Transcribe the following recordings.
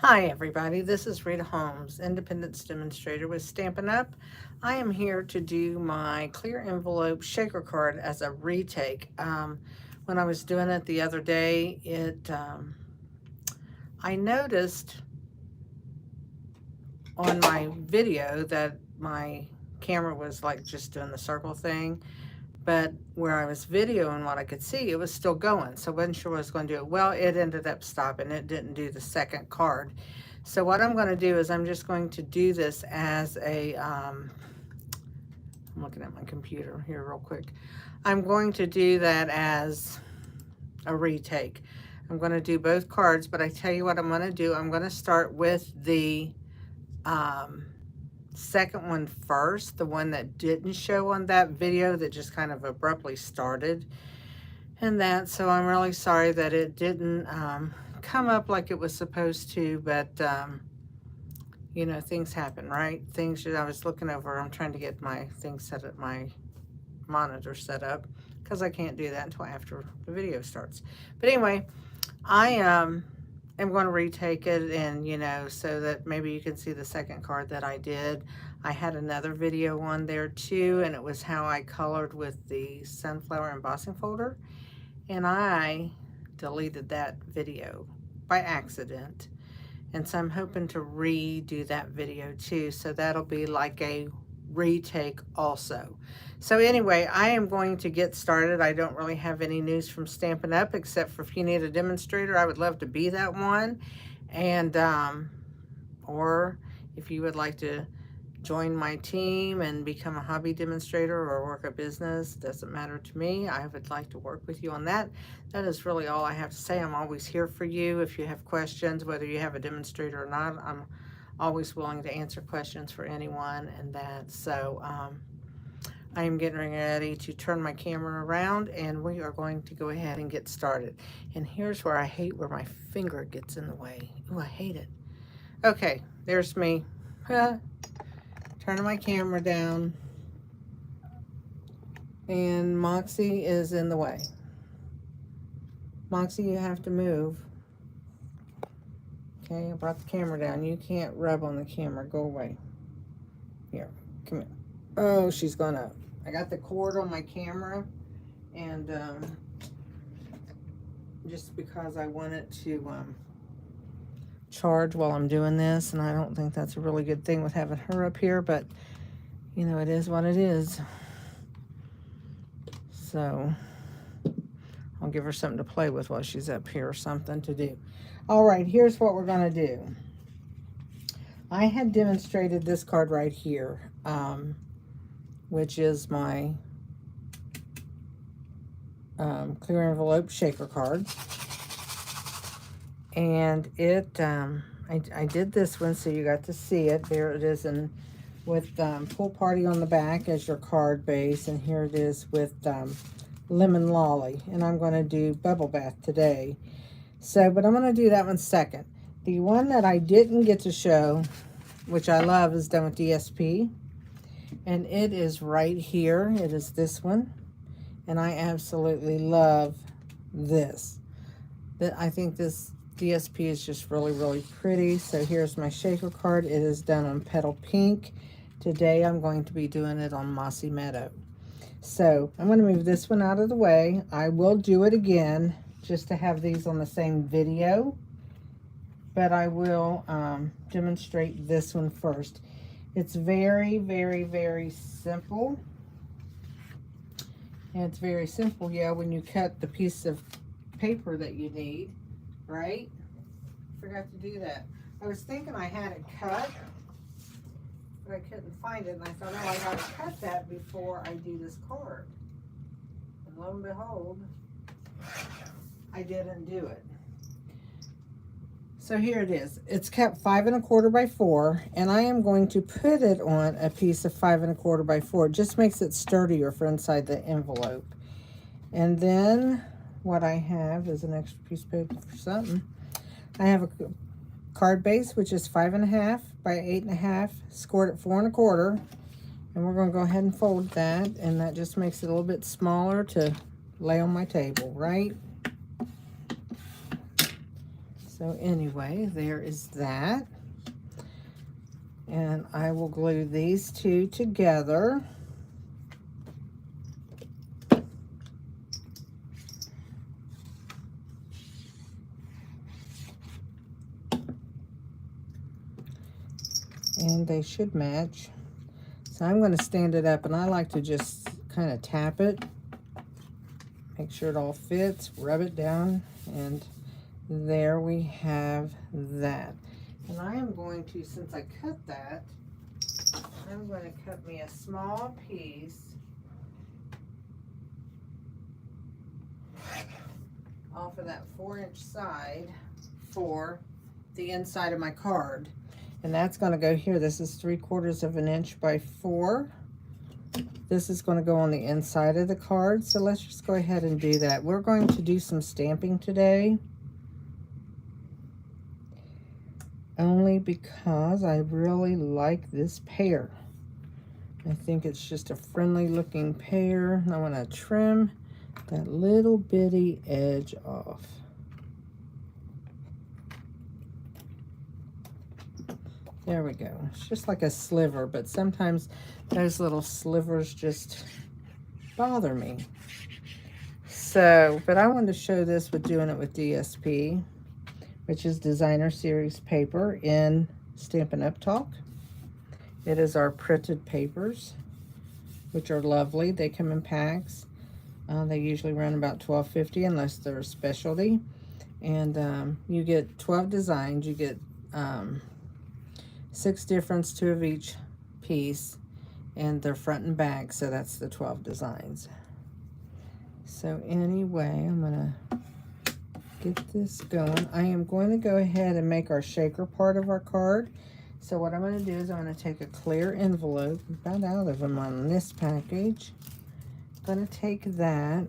Hi everybody, this is Rita Holmes, Independence Demonstrator with Stampin' Up. I am here to do my clear envelope shaker card as a retake. When I was doing it the other day, I noticed on my video that my camera was like just doing the circle thing, but where I was videoing what I could see, it was still going. So I wasn't sure what I was going to do. Well, it ended up stopping. It didn't do the second card. So what I'm going to do is I'm just going to do this as I'm looking at my computer here real quick. I'm going to do that as a retake. I'm going to do both cards, but I tell you what I'm going to do. I'm going to start with the um, second one first, the one that didn't show on that video that just kind of abruptly started and that. So I'm really sorry that it didn't come up like it was supposed to, but you know, things happen, right? Things that I was looking over, I'm trying to get my thing set up, my monitor set up, because I can't do that until after the video starts. But anyway, I am going to retake it, and you know, so that maybe you can see the second card that I did. I had another video on there too, and it was how I colored with the sunflower embossing folder, and I deleted that video by accident. And so I'm hoping to redo that video too. So that'll be like a retake also. So anyway, I am going to get started. I don't really have any news from Stampin' Up! Except for if you need a demonstrator, I would love to be that one. And, or if you would like to join my team and become a hobby demonstrator or work a business, doesn't matter to me. I would like to work with you on that. That is really all I have to say. I'm always here for you. If you have questions, whether you have a demonstrator or not, I'm always willing to answer questions for anyone and that. So I am getting ready to turn my camera around, and we are going to go ahead and get started. And here's where I hate where my finger gets in the way. Ooh, I hate it. Okay, there's me. Turning my camera down, and Moxie is in the way. Moxie, you have to move. Okay, I brought the camera down. You can't rub on the camera. Go away. Here, come here. Oh, she's gone up. I got the cord on my camera, and just because I want it to charge while I'm doing this, and I don't think that's a really good thing with having her up here, but you know, it is what it is. So I'll give her something to play with while she's up here, or something to do. All right, here's what we're going to do. I had demonstrated this card right here, which is my clear envelope shaker card. And it, I did this one so you got to see it. There it is in with Pool Party on the back as your card base, and here it is with Lemon Lolly, and I'm going to do Bubble Bath today. So, but I'm going to do that one second. The one that I didn't get to show, which I love, is done with DSP, and it is right here. It is this one, and I absolutely love this. I think this DSP is just really, really pretty. So here's my shaker card. It is done on Petal Pink. Today I'm going to be doing it on Mossy Meadow. So I'm going to move this one out of the way. I will do it again just to have these on the same video, but I will demonstrate this one first. It's very, very, very simple. And it's very simple, yeah, when you cut the piece of paper that you need, right? Forgot to do that. I was thinking I had it cut, but I couldn't find it, and I thought, oh, I gotta cut that before I do this card. And lo and behold, I didn't do it. So here it is. It's cut 5 1/4 by 4, and I am going to put it on a piece of 5 1/4 by 4. It just makes it sturdier for inside the envelope. And then what I have is an extra piece of paper for something. I have a card base, which is 5 1/2 by 8 1/2, scored at 4 1/4, and we're going to go ahead and fold that, and that just makes it a little bit smaller to lay on my table, right? So anyway, there is that. And I will glue these two together. And they should match. So I'm going to stand it up, and I like to just kind of tap it, make sure it all fits, rub it down, and there we have that. And I am going to, since I cut that, I'm going to cut me a small piece off of that 4-inch side for the inside of my card. And that's going to go here. This is 3/4 of an inch by 4. This is going to go on the inside of the card. So let's just go ahead and do that. We're going to do some stamping today, only because I really like this pear. I think it's just a friendly looking pear. I want to trim that little bitty edge off. There we go. It's just like a sliver, but sometimes those little slivers just bother me. So, but I wanted to show this with doing it with DSP, which is Designer Series paper in Stampin' Up! Talk. It is our printed papers, which are lovely. They come in packs. They usually run about $12.50 unless they're a specialty. And you get 12 designs. You get 6 different, 2 of each piece, and they're front and back, so that's the 12 designs. So anyway, I'm gonna get this going. I am going to go ahead and make our shaker part of our card. So what I'm going to do is I'm going to take a clear envelope, about out of them on this package. I'm going to take that.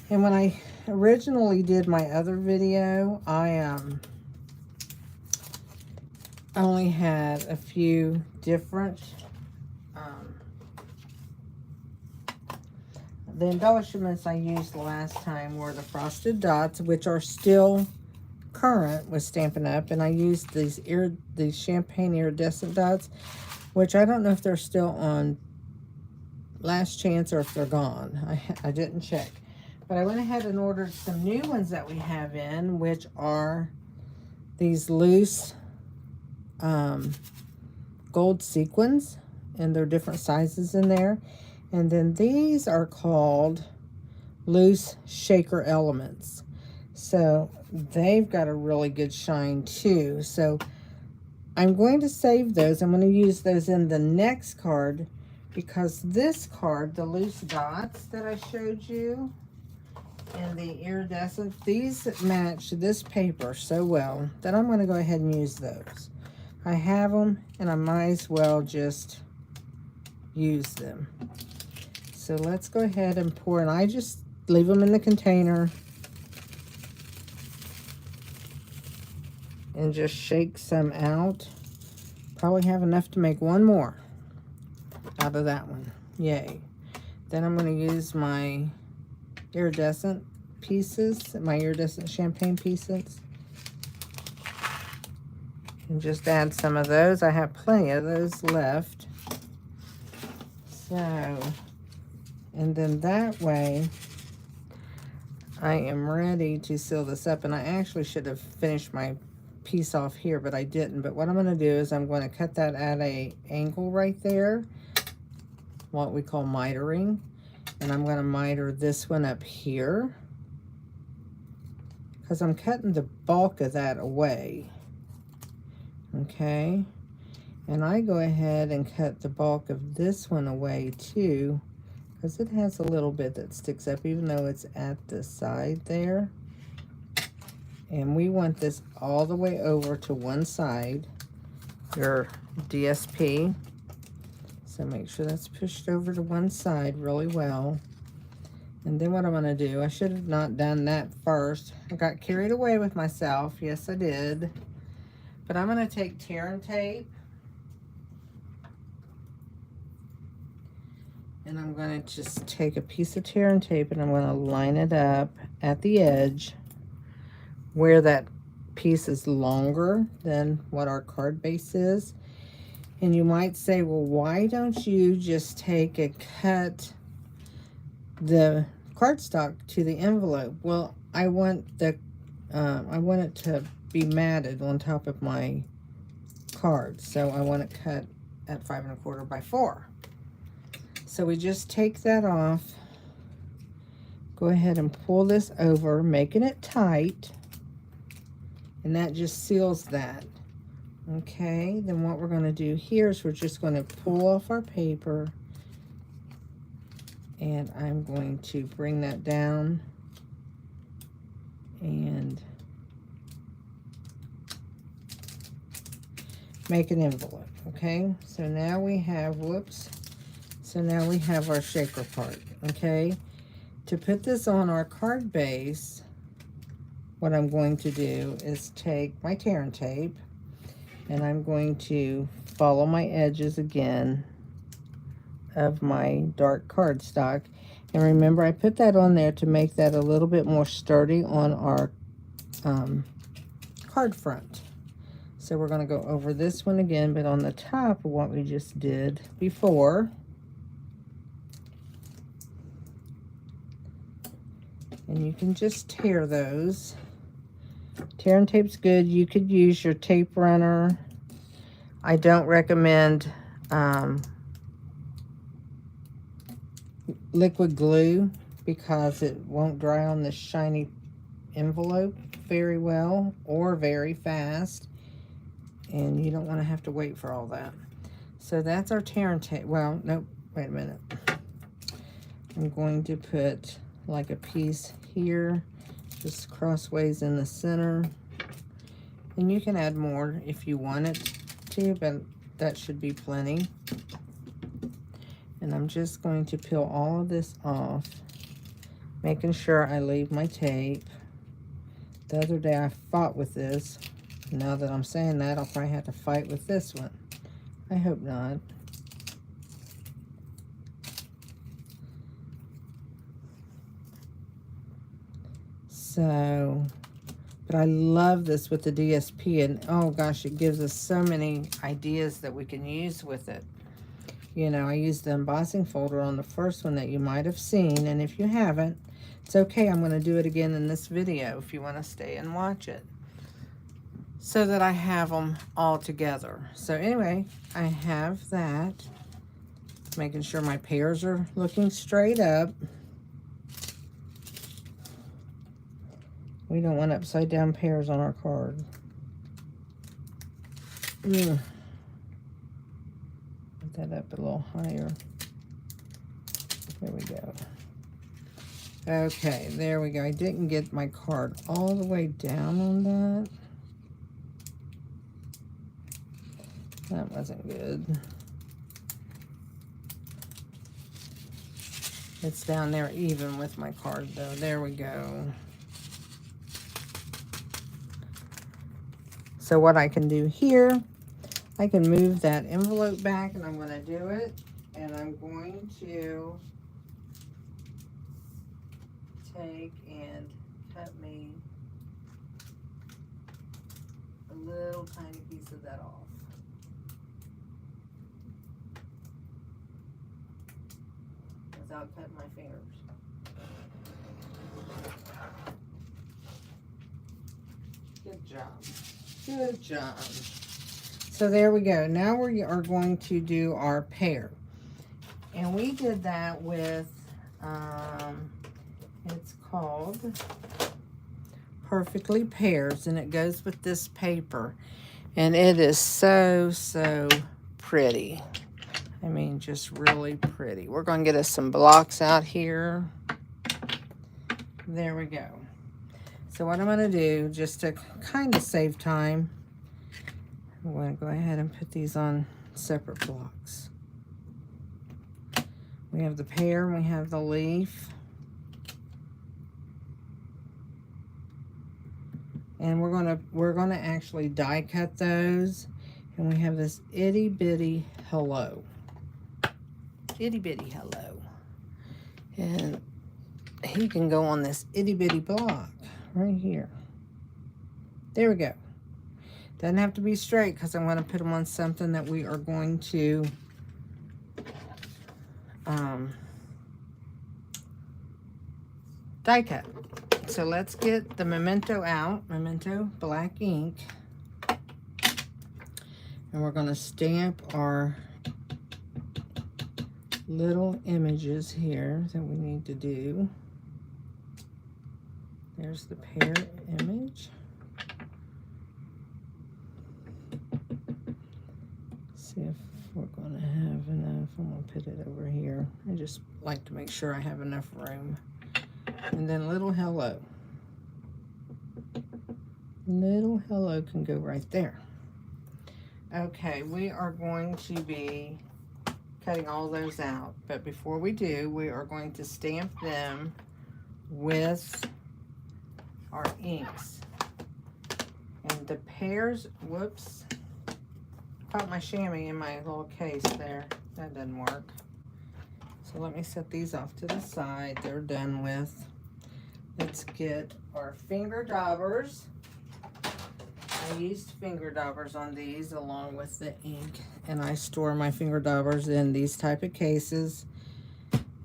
And when I originally did my other video, I only had a few different, the embellishments I used the last time were the frosted dots, which are still current with Stampin' Up! And I used these champagne iridescent dots, which I don't know if they're still on Last Chance or if they're gone. I didn't check. But I went ahead and ordered some new ones that we have in, which are these loose gold sequins, and there are different sizes in there. And then these are called loose shaker elements. So they've got a really good shine too. So I'm going to save those. I'm going to use those in the next card, because this card, the loose dots that I showed you and the iridescent, these match this paper so well that I'm going to go ahead and use those. I have them, and I might as well just use them. So let's go ahead and pour, and I just leave them in the container and just shake some out. Probably have enough to make one more out of that one. Yay. Then I'm going to use my iridescent pieces, my iridescent champagne pieces, and just add some of those. I have plenty of those left. So, and then that way I am ready to seal this up. And I actually should have finished my piece off here, but I didn't. But what I'm going to do is I'm going to cut that at an angle right there, what we call mitering. And I'm going to miter this one up here, because I'm cutting the bulk of that away. Okay, and I go ahead and cut the bulk of this one away too, because it has a little bit that sticks up even though it's at the side there. And we want this all the way over to one side, your DSP. So make sure that's pushed over to one side really well. And then what I'm going to do, I should have not done that first. I got carried away with myself. Yes, I did. But I'm going to take tear and tape, and I'm going to just take a piece of tear and tape, and I'm going to line it up at the edge where that piece is longer than what our card base is. And you might say, well, why don't you just take and cut the cardstock to the envelope? Well, I want it to be matted on top of my card, so I want it cut at 5 1/4 by 4. So we just take that off, go ahead and pull this over, making it tight, and that just seals that. Okay, then what we're going to do here is we're just going to pull off our paper, and I'm going to bring that down and make an envelope. Okay, so now we have, whoops, so now we have our shaker part. Okay, to put this on our card base, what I'm going to do is take my tear and tape, and I'm going to follow my edges again of my dark cardstock. And remember, I put that on there to make that a little bit more sturdy on our card front. So we're going to go over this one again, but on the top of what we just did before. And you can just tear those. Tear and tape's good. You could use your tape runner. I don't recommend liquid glue because it won't dry on this shiny envelope very well or very fast, and you don't want to have to wait for all that. So that's our tear and tape. Well, nope, wait a minute. I'm going to put like a piece here, just crossways in the center, and you can add more if you want it to, but that should be plenty. And I'm just going to peel all of this off, making sure I leave my tape. The other day I fought with this. Now that I'm saying that, I'll probably have to fight with this one. I hope not. So, but I love this with the DSP, and oh gosh, it gives us so many ideas that we can use with it. You know, I used the embossing folder on the first one that you might have seen, and if you haven't, it's okay. I'm going to do it again in this video if you want to stay and watch it, so that I have them all together. So anyway, I have that. Making sure my pears are looking straight up. We don't want upside down pears on our card. Put that up a little higher. There we go. Okay, there we go. I didn't get my card all the way down on that. That wasn't good. It's down there even with my card though. There we go. So what I can do here, I can move that envelope back, and I'm going to do it, and I'm going to take and cut me a little tiny piece of that off. Without cutting my fingers. Good job. Good job. So there we go. Now we are going to do our pear. And we did that with, it's called Perfectly Pears, and it goes with this paper. And it is so, so pretty. I mean, just really pretty. We're going to get us some blocks out here. There we go. So what I'm going to do, just to kind of save time, I'm going to go ahead and put these on separate blocks. We have the pear, and we have the leaf. And we're gonna actually die cut those. And we have this itty bitty hello. Itty bitty hello. And he can go on this itty bitty block right here. There we go. Doesn't have to be straight because I'm going to put them on something that we are going to die cut. So let's get the Memento out, Memento black ink, and we're going to stamp our little images here that we need to do. There's the pear image. See if we're going to have enough. I'm going to put it over here. I just like to make sure I have enough room. And then little hello. Little hello can go right there. Okay, we are going to be cutting all those out. But before we do, we are going to stamp them with our inks. And the pears, whoops, caught my chamois in my little case there. That doesn't work. So let me set these off to the side. They're done with. Let's get our finger daubers. I used finger daubers on these along with the ink, and I store my finger daubers in these type of cases,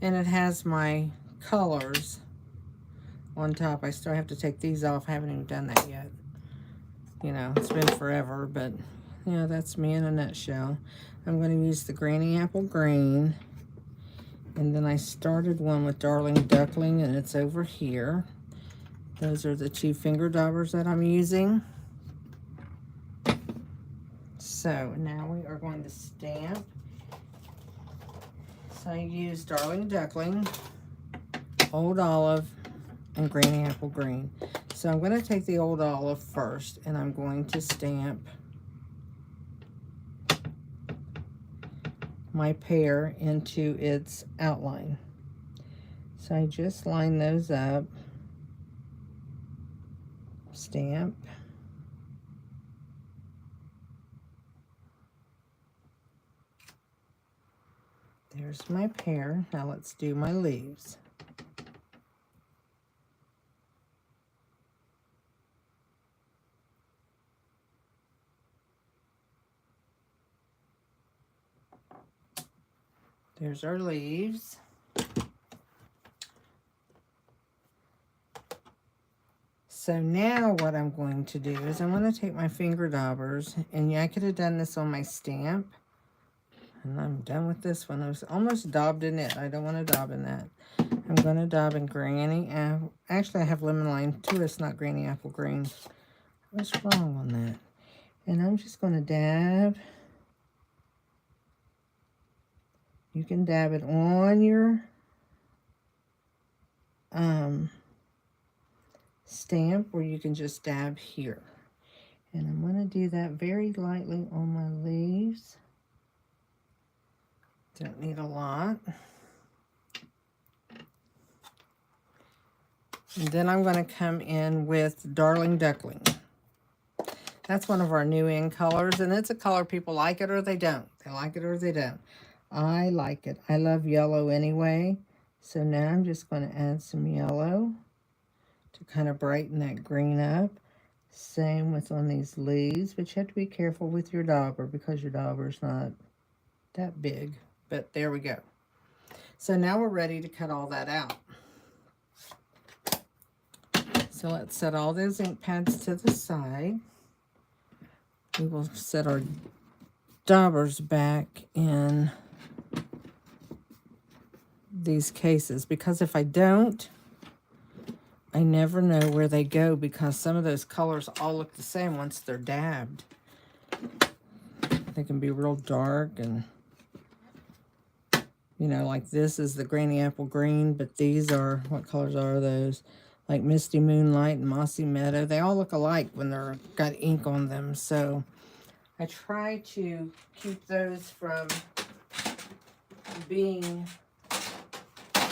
and it has my colors on top. I still have to take these off. I haven't even done that yet. You know, it's been forever, but you know, that's me in a nutshell. I'm going to use the Granny Apple Green, and then I started one with Darling Duckling, and it's over here. Those are the two finger daubers that I'm using. So now we are going to stamp. So I use Darling Duckling, Old Olive, and Granny Apple Green. So I'm going to take the Old Olive first, and I'm going to stamp my pear into its outline. So I just line those up, stamp, there's my pear. Now let's do my leaves. There's our leaves. So now what I'm going to do is I'm going to take my finger daubers, and yeah, I could have done this on my stamp. And I'm done with this one. I was almost daubed in it. I don't want to daub in that. I'm going to daub in Granny Apple. Actually, I have Lemon Lime Twist, not Granny Apple Green. What's wrong on that? And I'm just going to dab. You can dab it on your stamp, or you can just dab here. And I'm going to do that very lightly on my leaves. Don't need a lot. And then I'm going to come in with Darling Duckling. That's one of our new in colors, and it's a color people like it or they don't. They like it or they don't. I like it. I love yellow anyway. So now I'm just going to add some yellow to kind of brighten that green up. Same with on these leaves, but you have to be careful with your dauber because your dauber's not that big. But there we go. So now we're ready to cut all that out. So let's set all those ink pads to the side. We will set our daubers back in these cases, because if I don't, I never know where they go, because some of those colors all look the same once they're dabbed. They can be real dark, and you know, like this is the Granny Apple Green, but these are, what colors are those? Like Misty Moonlight and Mossy Meadow. They all look alike when they're got ink on them. So I try to keep those from being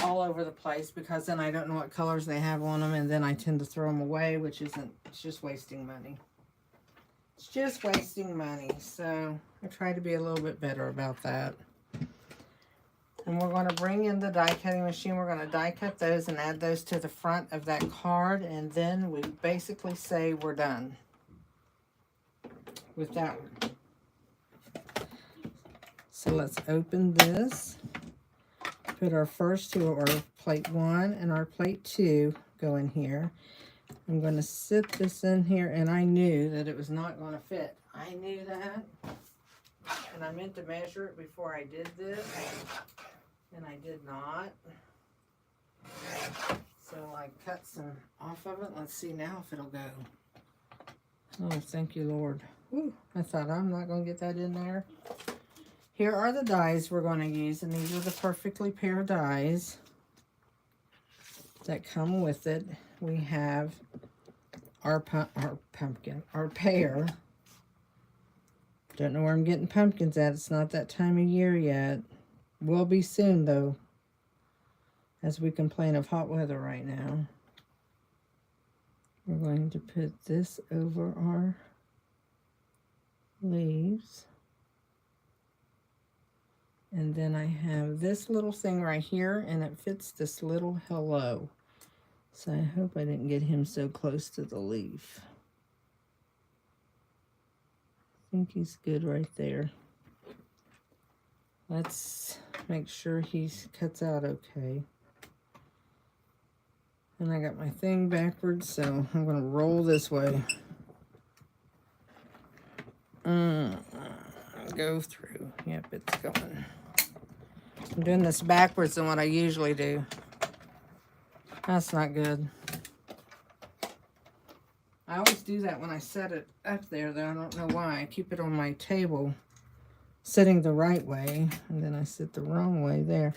all over the place, because then I don't know what colors they have on them, and then I tend to throw them away, which isn't, it's just wasting money. It's just wasting money. So I try to be a little bit better about that. And we're going to bring in the die cutting machine. We're going to die cut those and add those to the front of that card. And then we basically say we're done. with that one. So let's open this. Put our first two, our plate 1 and our plate 2 go in here. I'm going to sit this in here, and I knew that it was not going to fit. I knew that, and I meant to measure it before I did this, and I did not. So I cut some off of it. Let's see now if it'll go. Oh, thank you, Lord. Whew, I thought I'm not going to get that in there. Here are the dies we're going to use, and these are the perfectly paired dies that come with it. We have our pumpkin, our pear. Don't know where I'm getting pumpkins at. It's not that time of year yet. Will be soon, though, as we complain of hot weather right now. We're going to put this over our leaves. And then I have this little thing right here, and it fits this little hello. So I hope I didn't get him so close to the leaf. I think he's good right there. Let's make sure he cuts out okay. And I got my thing backwards, so I'm going to roll this way. Go through. Yep, it's going. I'm doing this backwards than what I usually do. That's not good. I always do that when I set it up there, though. I don't know why. I keep it on my table sitting the right way, and then I sit the wrong way there.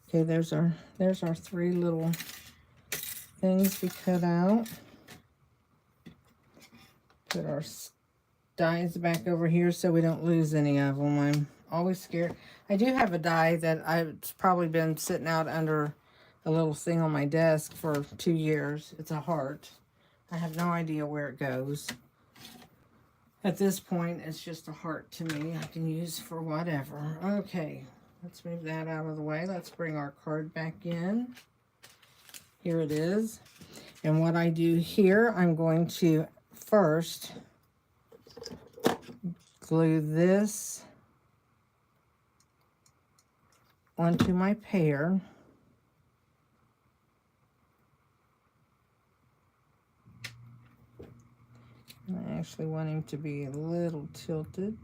Okay, there's our 3 little things we cut out. Put our dies back over here so we don't lose any of them. I'm always scared. I do have a die that it's probably been sitting out under a little thing on my desk for 2 years. It's a heart. I have no idea where it goes. At this point, it's just a heart to me. I can use for whatever. Okay, let's move that out of the way. Let's bring our card back in. Here it is. And what I do here, I'm going to first glue this onto my pear. I actually want him to be a little tilted.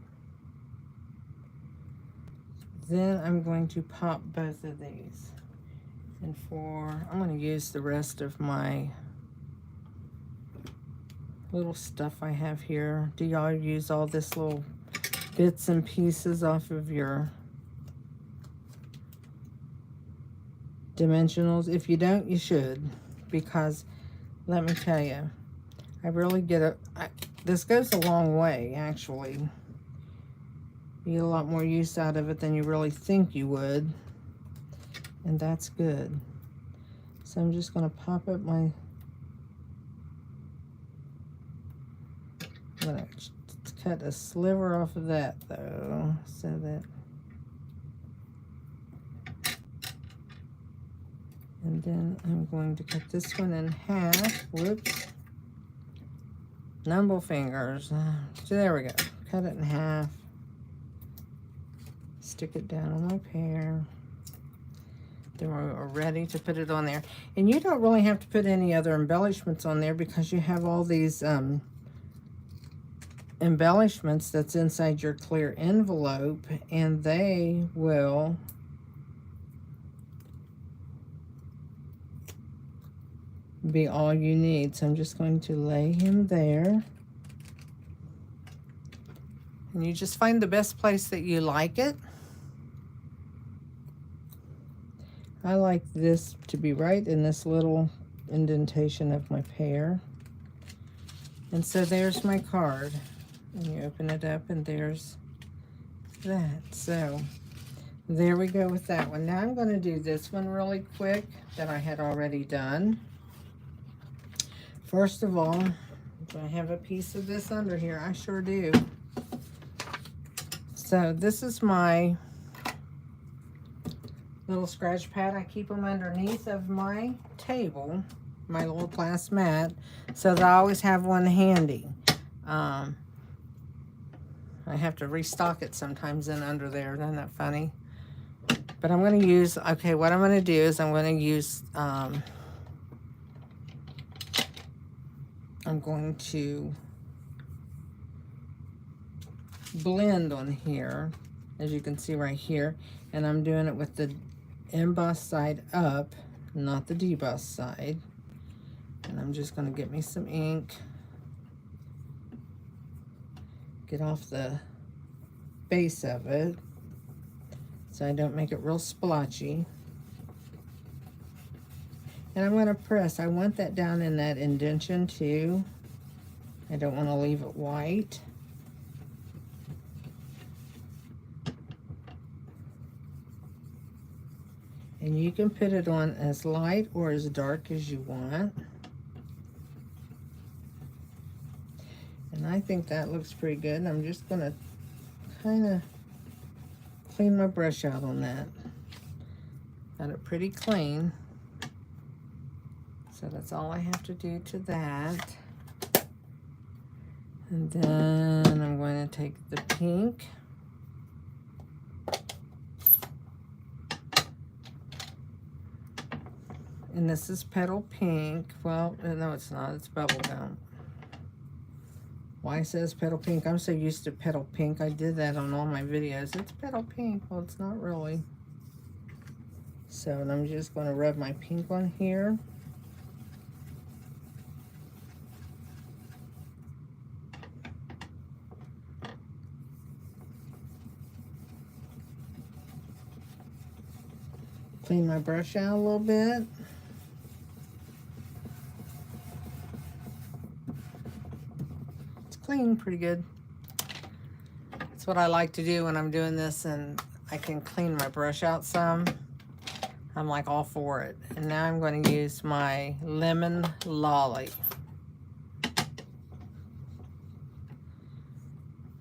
Then I'm going to pop both of these. And I'm going to use the rest of my little stuff I have here. Do y'all use all this little bits and pieces off of your dimensionals? If you don't, you should, because let me tell you, I really get this goes a long way, actually. You get a lot more use out of it than you really think you would, and that's good. So I'm just going to pop up my, I'm going to cut a sliver off of that, though, so that, and then I'm going to cut this one in half. Whoops. Nimble fingers. So there we go. Cut it in half. Stick it down on my pear. Then we're ready to put it on there. And you don't really have to put any other embellishments on there because you have all these embellishments that's inside your clear envelope, and they will be all you need. So I'm just going to lay him there, and you just find the best place that you like it. I like this to be right in this little indentation of my pear. And so there's my card, and you open it up and there's that. So there we go with that one. Now I'm going to do this one really quick that I had already done. First of all, do I have a piece of this under here? I sure do. So this is my little scratch pad. I keep them underneath of my table, my little glass mat, so that I always have one handy. I have to restock it sometimes in under there. Isn't that funny? But I'm going to use, okay, what I'm going to do is I'm going to use, I'm going to blend on here, as you can see right here, and I'm doing it with the embossed side up, not the debossed side. And I'm just going to get me some ink, get off the base of it so I don't make it real splotchy. And I'm going to press. I want that down in that indentation too. I don't want to leave it white. And you can put it on as light or as dark as you want. And I think that looks pretty good. I'm just going to kind of clean my brush out on that. Got it pretty clean. So that's all I have to do to that. And then I'm going to take the pink. And this is petal pink. Well, no, it's not. It's bubblegum. Why it says petal pink? I'm so used to petal pink. I did that on all my videos. It's petal pink. Well, it's not really. So I'm just going to rub my pink on here. Clean my brush out a little bit. Clean pretty good. That's what I like to do when I'm doing this and I can clean my brush out some. I'm like all for it. And now I'm going to use my lemon lolly.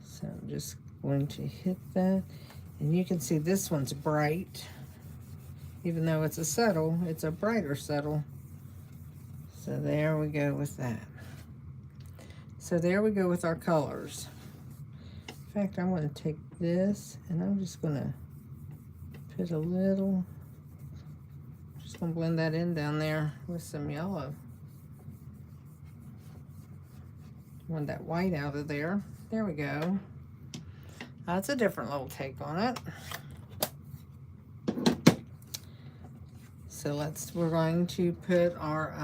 So I'm just going to hit that. And you can see this one's bright. Even though it's a subtle, it's a brighter subtle. So there we go with that. So there we go with our colors. In fact, I'm going to take this and I'm just going to put a little, just going to blend that in down there with some yellow. Want that white out of there. There we go. That's a different little take on it. So we're going to put our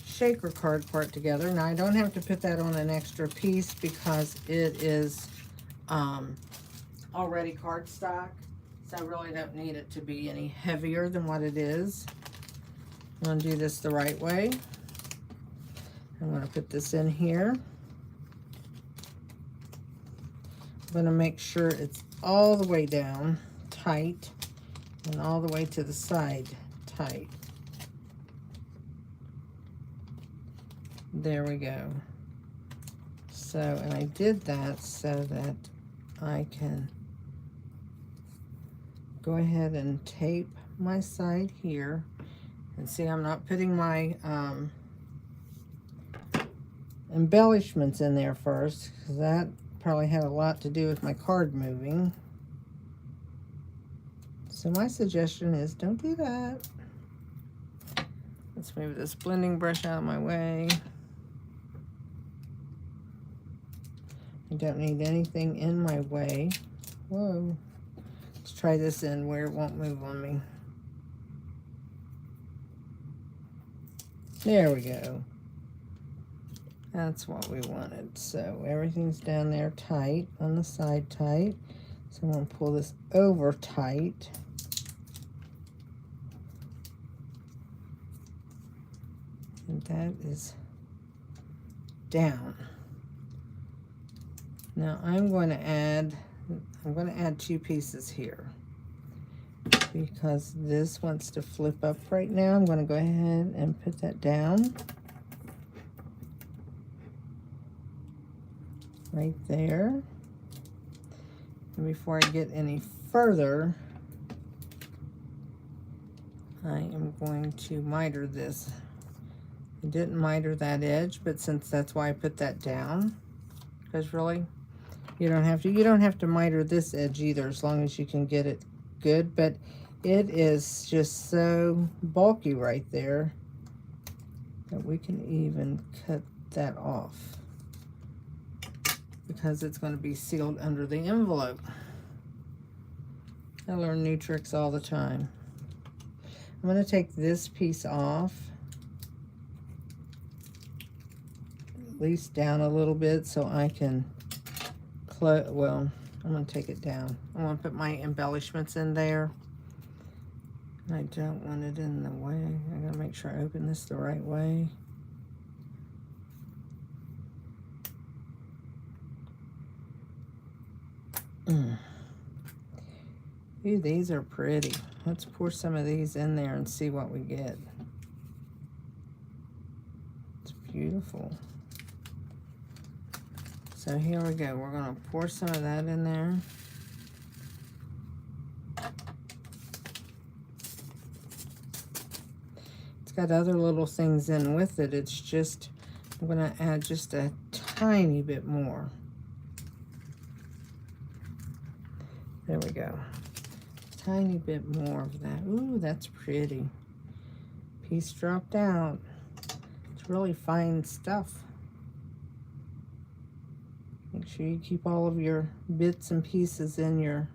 shaker card part together. Now I don't have to put that on an extra piece because it is already cardstock, so I really don't need it to be any heavier than what it is. I'm going to do this the right way. I'm going to put this in here. I'm going to make sure it's all the way down tight and all the way to the side tight. There we go. So, and I did that so that I can go ahead and tape my side here. And see, I'm not putting my embellishments in there first, because that probably had a lot to do with my card moving. So my suggestion is don't do that. Let's move this blending brush out of my way. I don't need anything in my way. Whoa. Let's try this in where it won't move on me. There we go. That's what we wanted. So everything's down there tight, on the side tight. So I'm going to pull this over tight. And that is down. Now I'm going to add 2 pieces here. Because this wants to flip up right now, I'm going to go ahead and put that down. Right there. And before I get any further, I am going to miter this I didn't miter that edge, but since that's why I put that down, because really, you don't have to miter this edge either, as long as you can get it good. But it is just so bulky right there that we can even cut that off, because it's going to be sealed under the envelope. I learn new tricks all the time. I'm going to take this piece off, at least down a little bit, so I can close. Well, I'm going to take it down. I want to put my embellishments in there. I don't want it in the way. I got to make sure I open this the right way. Ooh, these are pretty. Let's pour some of these in there and see what we get. It's beautiful. So here we go. We're going to pour some of that in there. It's got other little things in with it. It's just, I'm going to add just a tiny bit more. There we go. Tiny bit more of that. Ooh, that's pretty. Piece dropped out. It's really fine stuff. Make sure you keep all of your bits and pieces in your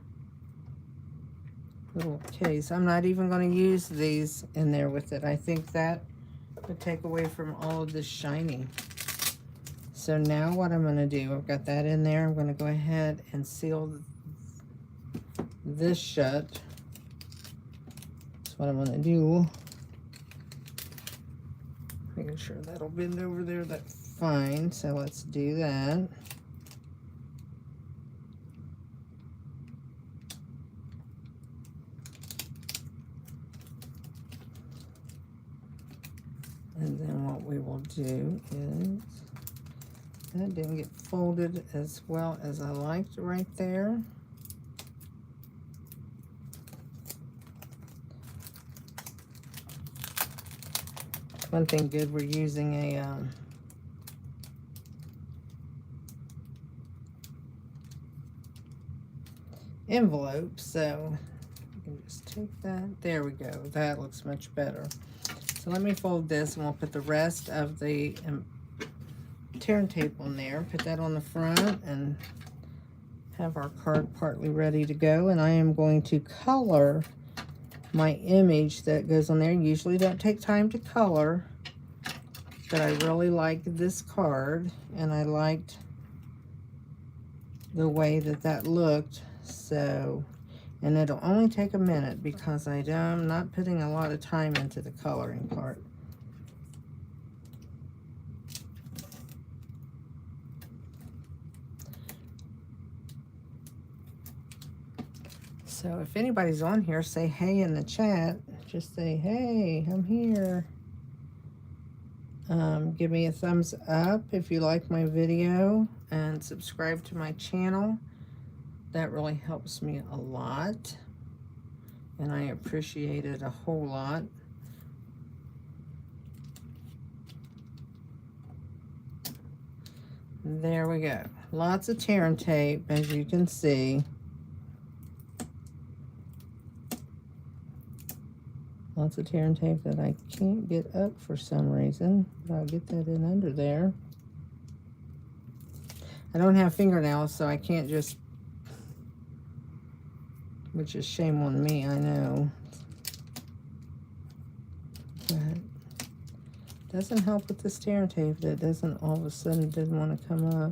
little case. I'm not even going to use these in there with it. I think that would take away from all of this shiny. So now what I'm going to do, I've got that in there. I'm going to go ahead and seal this shut. That's what I'm going to do. Making sure that'll bend over there. That's fine. So let's do that. And then what we will do is, that didn't get folded as well as I liked right there. One thing good, we're using a envelope, so you can just take that. There we go. That looks much better. So let me fold this, and we'll put the rest of the tearing tape on there. Put that on the front and have our card partly ready to go. And I am going to color my image that goes on there. Usually don't take time to color, but I really like this card, and I liked the way that that looked. So, and it'll only take a minute because I'm not putting a lot of time into the coloring part. So if anybody's on here, say hey in the chat. Just say, hey, I'm here. Give me a thumbs up if you like my video, and subscribe to my channel. That really helps me a lot, and I appreciate it a whole lot. There we go. Lots of tearing tape, as you can see. Lots of tearing tape that I can't get up for some reason, but I'll get that in under there. I don't have fingernails, so I can't just, which is shame on me, I know. But it doesn't help with this tearing tape that doesn't all of a sudden didn't want to come up.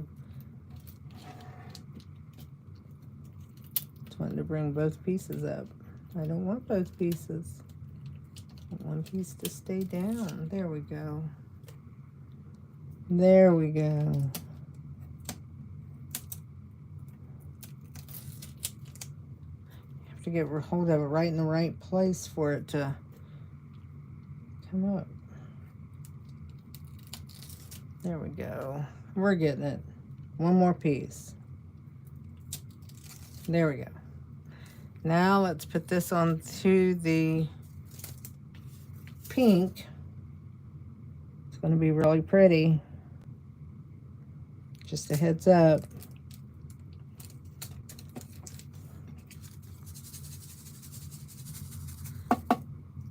Just wanting to bring both pieces up. I don't want both pieces. I want one piece to stay down. There we go. There we go. To get hold of it right in the right place for it to come up. There we go. We're getting it. One more piece. There we go. Now let's put this onto the pink. It's going to be really pretty. Just a heads up.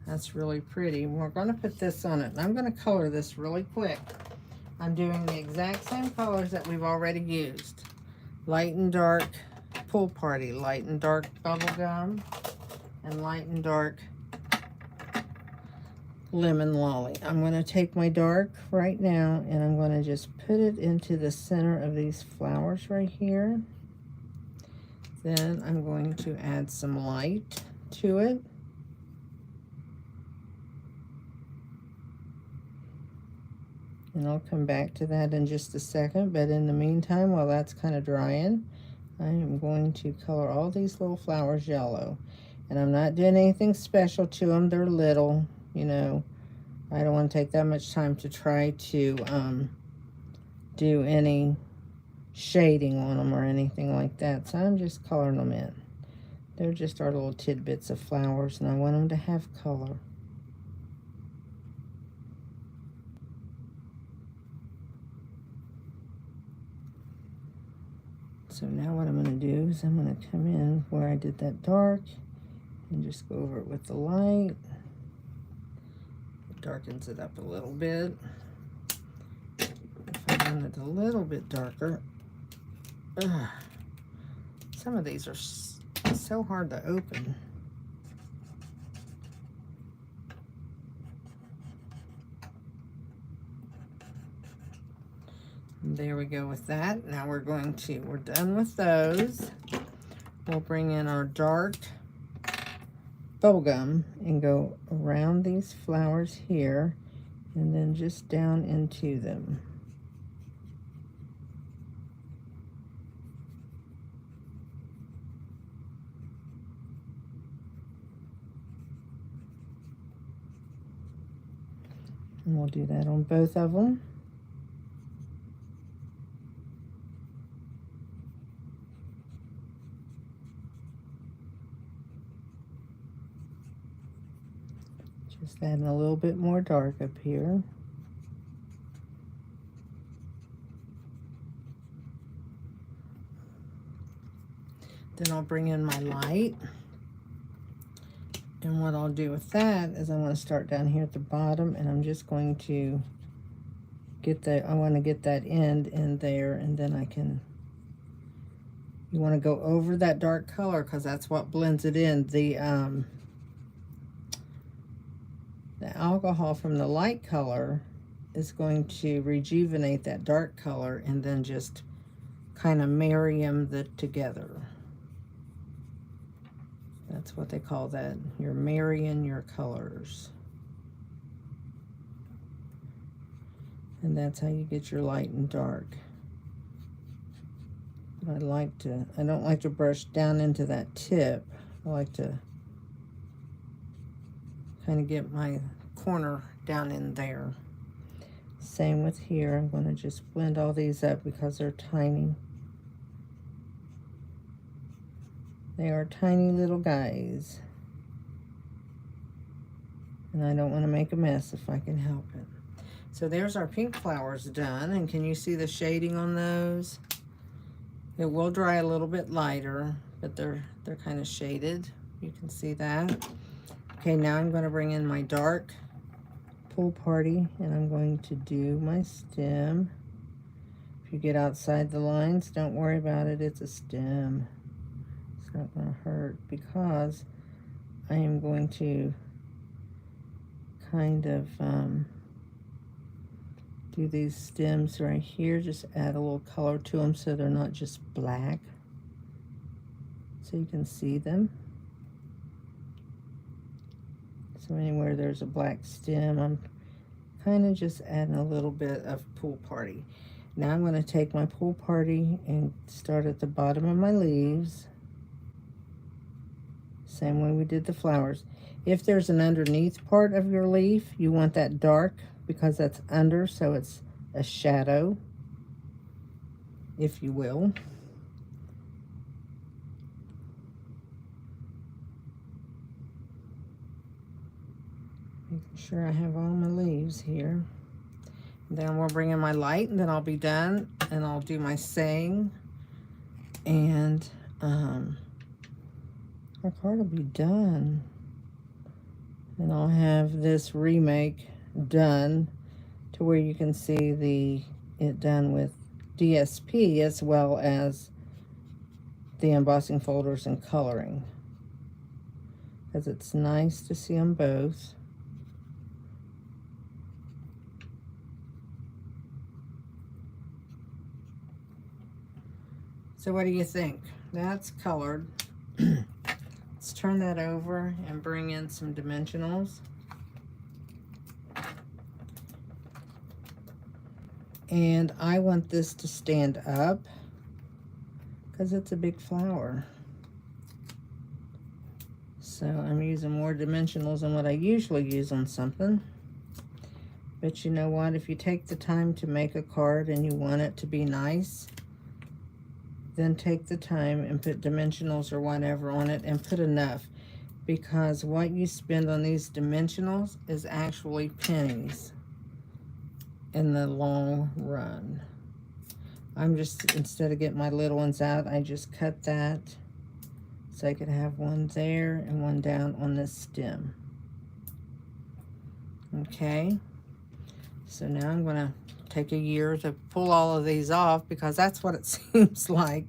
That's really pretty. We're going to put this on it. And I'm going to color this really quick. I'm doing the exact same colors that we've already used. Light and dark Pool Party, light and dark Bubblegum, and light and dark Lemon Lolly. I'm going to take my dark right now and I'm going to just put it into the center of these flowers right here. Then I'm going to add some light to it. And I'll come back to that in just a second, but in the meantime, while that's kind of drying, I am going to color all these little flowers yellow. And I'm not doing anything special to them. They're little, you know. I don't want to take that much time to try to do any shading on them or anything like that. So I'm just coloring them in. They're just our little tidbits of flowers, and I want them to have color. So now what I'm going to do is I'm going to come in where I did that dark and just go over it with the light. It darkens it up a little bit. If I want it a little bit darker, some of these are so hard to open. There we go with that. Now we're done with those. We'll bring in our dark bubblegum and go around these flowers here and then just down into them. And we'll do that on both of them. Just adding a little bit more dark up here. Then I'll bring in my light. And what I'll do with that is I'm going to start down here at the bottom, and I'm just going to get that, I want to get that end in there, and then I can, you want to go over that dark color because that's what blends it in. The alcohol from the light color is going to rejuvenate that dark color and then just kind of marry them together. That's what they call that. You're marrying your colors. And that's how you get your light and dark. But I don't like to brush down into that tip. I like to kind of get my corner down in there. Same with here. I'm going to just blend all these up because they're tiny. They are tiny little guys. And I don't want to make a mess if I can help it. So there's our pink flowers done. And can you see the shading on those? It will dry a little bit lighter, but they're kind of shaded. You can see that. Okay, now I'm going to bring in my dark Pool Party, and I'm going to do my stem. If you get outside the lines, don't worry about it. It's a stem. It's not going to hurt because I am going to kind of do these stems right here. Just add a little color to them so they're not just black, so you can see them. So anywhere there's a black stem, I'm kind of just adding a little bit of Pool Party. Now I'm going to take my Pool Party and start at the bottom of my leaves. Same way we did the flowers. If there's an underneath part of your leaf, you want that dark because that's under, so it's a shadow, if you will. Making sure I have all my leaves here. Then we'll bring in my light, and then I'll be done, and I'll do my saying, and our card will be done. And I'll have this remake done to where you can see it done with DSP as well as the embossing folders and coloring, because it's nice to see them both. So what do you think? That's colored. Let's turn that over and bring in some dimensionals. And I want this to stand up because it's a big flower. So I'm using more dimensionals than what I usually use on something. But you know what? If you take the time to make a card and you want it to be nice, then take the time and put dimensionals or whatever on it, and put enough, because what you spend on these dimensionals is actually pennies in the long run. I'm just, instead of getting my little ones out, I just cut that so I could have one there and one down on this stem. Okay, so now I'm going to take a year to pull all of these off, because that's what it seems like.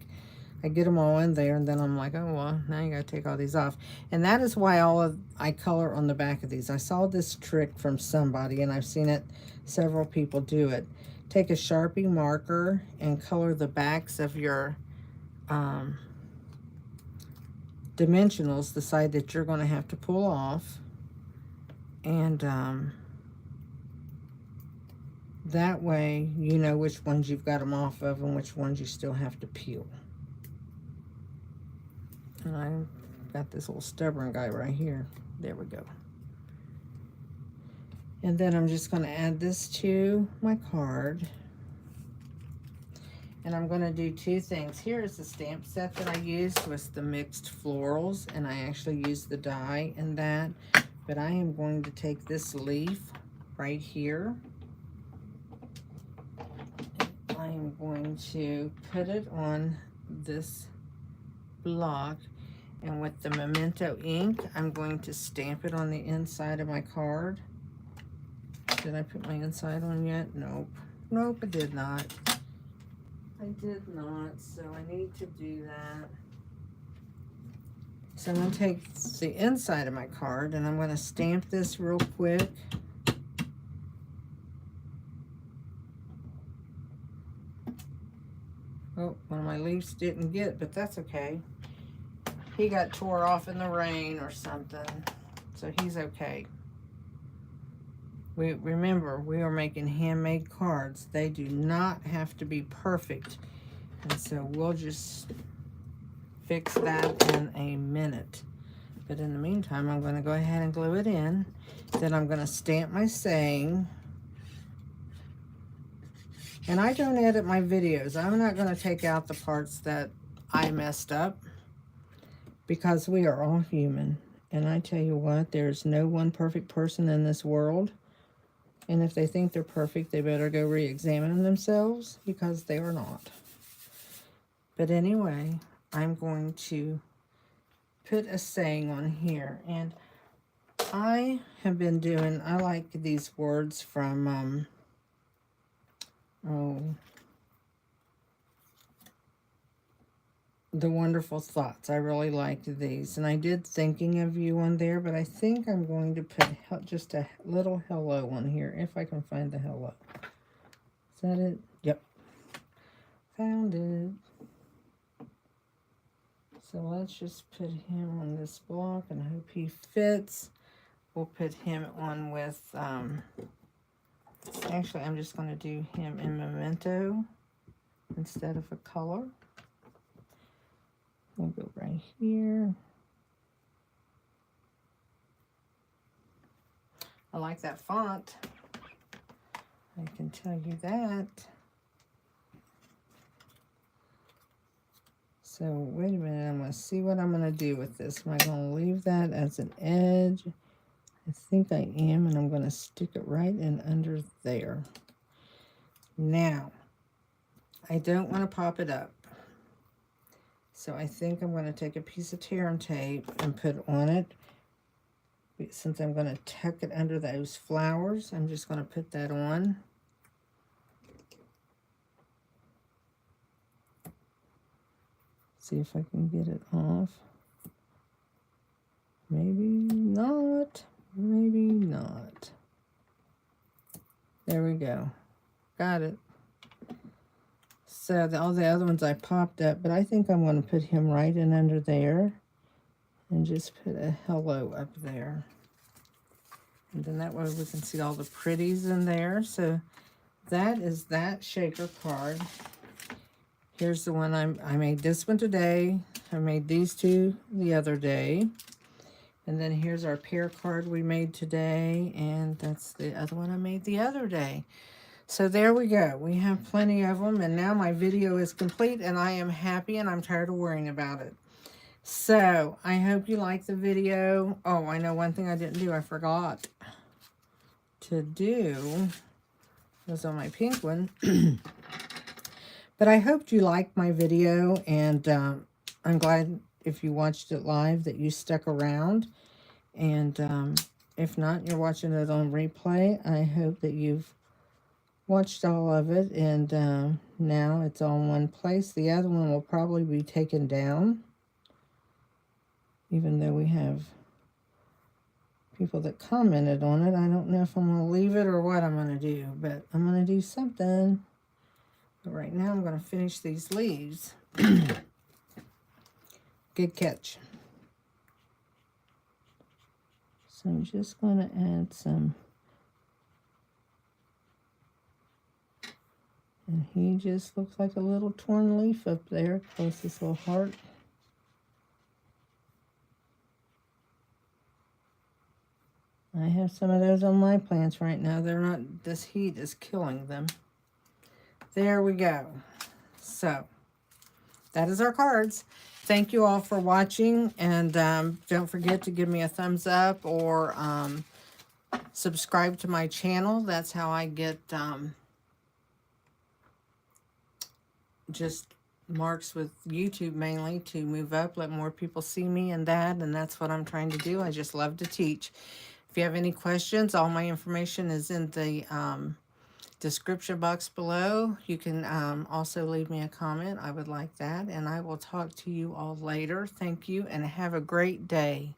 I get them all in there, and then I'm like, oh well, now you got to take all these off. And that is why I color on the back of these. I saw this trick from somebody, and I've seen it several people do it. Take a Sharpie marker and color the backs of your dimensionals, the side that you're going to have to pull off, and that way you know which ones you've got them off of and which ones you still have to peel. And I've got this little stubborn guy right here. There we go. And then I'm just going to add this to my card. And I'm going to do two things. Here is the stamp set that I used with the mixed florals, and I actually used the die in that. But I am going to take this leaf right here. I am going to put it on this block, and with the Memento ink, I'm going to stamp it on the inside of my card. Did I put my inside on yet? Nope. Nope, I did not. I did not, so I need to do that. So I'm going to take the inside of my card, and I'm going to stamp this real quick. Oh, one of my leaves didn't get, but that's okay. He got tore off in the rain or something, so he's okay. Remember, we are making handmade cards. They do not have to be perfect. And so we'll just fix that in a minute. But in the meantime, I'm going to go ahead and glue it in. Then I'm going to stamp my saying. And I don't edit my videos. I'm not going to take out the parts that I messed up, because we are all human. And I tell you what, there's no one perfect person in this world. And if they think they're perfect, they better go re-examine themselves, because they are not. But anyway, I'm going to put a saying on here. And I have been doing, I like these words from, The Wonderful Thoughts. I really liked these. And I did Thinking of You on there, but I think I'm going to put just a little hello on here, if I can find the hello. Is that it? Yep. Found it. So let's just put him on this block and hope he fits. We'll put him on with, actually I'm just going to do him in Memento instead of a color. We'll go right here. I like that font. I can tell you that. So wait a minute, I'm going to see what I'm going to do with this. Am I going to leave that as an edge? I think I am, and I'm going to stick it right in under there. Now, I don't want to pop it up. So I think I'm going to take a piece of tear and tape and put on it. Since I'm going to tuck it under those flowers, I'm just going to put that on. See if I can get it off. Maybe not. Maybe not. There we go. Got it. So all the other ones I popped up, but I think I'm going to put him right in under there and just put a hello up there. And then that way we can see all the pretties in there. So that is that shaker card. Here's the one I made this one today. I made these two the other day. And then here's our pair card we made today. And that's the other one I made the other day. So there we go. We have plenty of them. And now my video is complete and I am happy and I'm tired of worrying about it. So I hope you like the video. Oh, I know one thing I didn't do. I forgot to do. Was on my pink one. But I hoped you liked my video. And I'm glad if you watched it live that you stuck around. And if not, you're watching it on replay. I hope that you've watched all of it, and now it's all in one place. The other one will probably be taken down, even though we have people that commented on it. I don't know if I'm going to leave it or what I'm going to do, but I'm going to do something. But right now I'm going to finish these leaves. Good catch. So I'm just going to add some. And he just looks like a little torn leaf up there, close this little heart. I have some of those on my plants right now. They're not, this heat is killing them. There we go. So, that is our cards. Thank you all for watching. And don't forget to give me a thumbs up or subscribe to my channel. That's how I get just marks with YouTube mainly to move up, let more people see me and that, and that's what I'm trying to do. I just love to teach. If you have any questions, all my information is in the description box below. You can also leave me a comment. I would like that, and I will talk to you all later. Thank you, and have a great day.